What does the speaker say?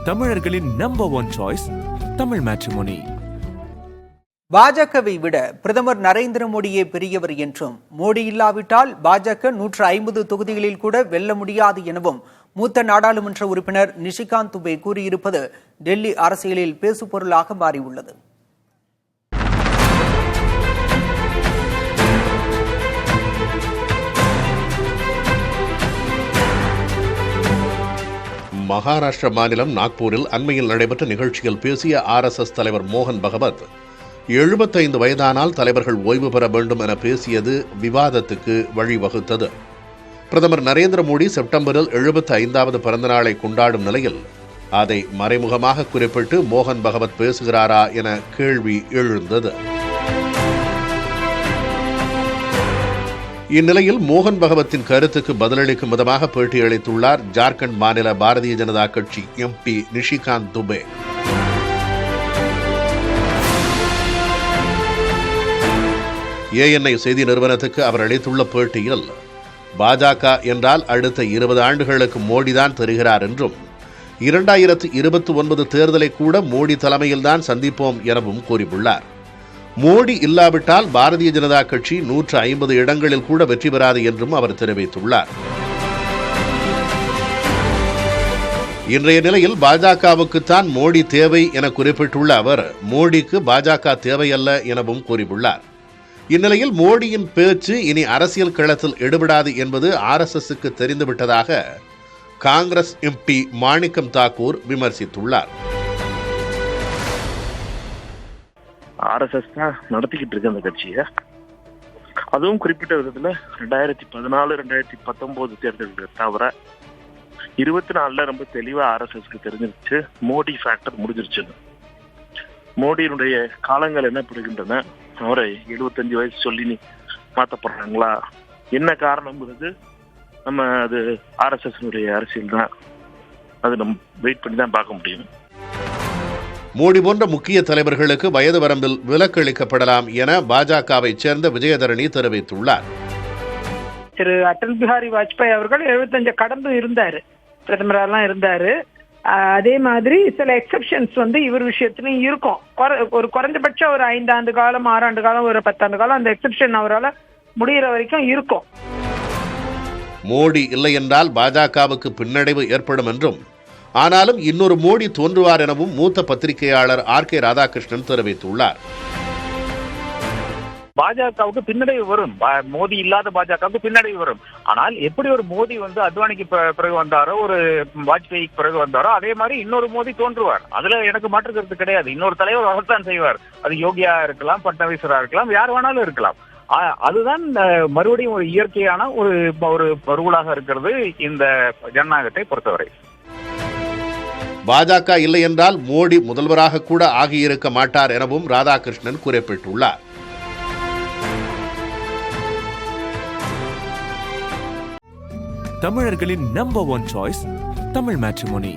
தமிழர்களின் number 1 choice Tamil matrimony. பாஜகவை விட பிரதமர் நரேந்திர மோடியே பெரியவர் என்றும், மோடி இல்லாவிட்டால் பாஜக 150 தொகுதிகளில் கூட வெல்ல முடியாது எனவும் மூத்த நாடாளுமன்ற உறுப்பினர் நிஷிகாந்த் துபே கூறியிருப்பது டெல்லி அரசியலில் பேசுபொருளாக மாறியுள்ளது. மகாராஷ்டிர மாநிலம் நாக்பூரில் அண்மையில் நடைபெற்ற நிகழ்ச்சியில் பேசிய RSS தலைவர் மோகன் பகவத் 75 வயதானால் தலைவர்கள் ஓய்வு பெற வேண்டும் என பேசியது விவாதத்துக்கு வழிவகுத்தது. பிரதமர் நரேந்திர மோடி செப்டம்பரில் 75வது பிறந்தநாளை கொண்டாடும் நிலையில் அதை மறைமுகமாக குறிப்பிட்டு மோகன் பகவத் பேசுகிறாரா என கேள்வி எழுந்தது. இந்நிலையில் மோகன் பகவத்தின் கருத்துக்கு பதிலளிக்கும் விதமாக பேட்டியளித்துள்ளார் ஜார்க்கண்ட் மாநில பாரதிய ஜனதா கட்சி MP நிஷிகாந்த் துபே. ANI செய்தி நிறுவனத்துக்கு அவர் அளித்துள்ள பேட்டியில், பாஜக என்றால் அடுத்த 20 ஆண்டுகளுக்கு மோடிதான் தெரிகிறார் என்றும், 2029 தேர்தலை கூட மோடி தலைமையில்தான் சந்திப்போம் எனவும் கூறியுள்ளார். மோடி இல்லாவிட்டால் பாரதிய ஜனதா கட்சி 150 இடங்களில் கூட வெற்றி பெறாது என்றும் அவர் தெரிவித்துள்ளார். இன்றைய நிலையில் பாஜகவுக்குத்தான் மோடி தேவை என குறிப்பிட்டுள்ள அவர், மோடிக்கு பாஜக தேவையல்ல எனவும் கூறியுள்ளார். இந்நிலையில் மோடியின் பேச்சு இனி அரசியல் களத்தில் எடுபடாது என்பது RSSக்கு தெரிந்துவிட்டதாக காங்கிரஸ் MP மாணிக்கம் தாக்கூர் விமர்சித்துள்ளார். RSS தான் நடத்திக்கிட்டு இருக்கு அந்த கட்சியை. அதுவும் குறிப்பிட்ட விதத்துல 2014, 2019 தேர்தல்களை தவிர 24 ரொம்ப தெளிவா RSSக்கு தெரிஞ்சிருச்சு மோடி ஃபேக்டர் முடிஞ்சிருச்சுன்னு. மோடியினுடைய காலங்கள் என்ன பெறுகின்றன, அவரை 75 வயசு சொல்லி மாற்றப்படுறாங்களா, என்ன காரணம்ங்கிறது நம்ம அது RSSனுடைய அரசியல் தான், அது நம்ம வெயிட் பண்ணி தான் பார்க்க முடியும். மோடி போன்ற முக்கிய தலைவர்களுக்கு வயது வரம்பில் விலக்கு அளிக்கப்படலாம் என பாஜகவை சேர்ந்த விஜயதரணி தெரிவித்துள்ளார். திரு அடல் பிஹாரி வாஜ்பாய் அவர்கள் 75 கடந்து இருந்தாரு, பிரதமரெல்லாம் இருந்தாரு. அதே மாதிரி சில எக்ஸெப்ஷன்ஸ் இவர் விஷயத்திலும் இருக்கும். ஒரு குறைஞ்சபட்சம் ஒரு 5 ஆண்டு காலம், 6 ஆண்டு காலம், ஒரு 10 ஆண்டு காலம் அந்த எக்ஸெப்ஷன் அவரால் முடிகிற வரைக்கும் இருக்கும். மோடி இல்லை என்றால் பாஜகவுக்கு பின்னடைவு ஏற்படும் என்றும், ஆனாலும் இன்னொரு மோடி தோன்றுவார் எனவும் மூத்த பத்திரிகையாளர் RK ராதாகிருஷ்ணன் தெரிவித்துள்ளார். பாஜகவுக்கு பின்னடைவு வரும், மோடி இல்லாத பாஜகவுக்கு பின்னடைவு வரும். ஆனால் எப்படி ஒரு மோடி அத்வானிக்கு பிறகு வந்தாரோ, ஒரு வாஜ்பாய்க்கு பிறகு வந்தாரோ, அதே மாதிரி இன்னொரு மோடி தோன்றுவார். அதுல எனக்கு மாற்று கருத்து கிடையாது. இன்னொரு தலைவர் வரத்தான் செய்வார். அது யோகியா இருக்கலாம், பட்னவிஸரா இருக்கலாம், யார் வேணாலும் இருக்கலாம். அதுதான் மறுபடியும் ஒரு இயற்கையான ஒரு ரூலாக இருக்கிறது இந்த ஜனநாயகத்தை பொறுத்தவரை. பாஜக இல்லை என்றால் மோடி முதல்வராக கூட ஆகியிருக்க மாட்டார் எனவும் ராதாகிருஷ்ணன் குறிப்பிட்டுள்ளார். தமிழர்களின் நம்பர் 1 சாய்ஸ் தமிழ் மேட்ரிமோனி.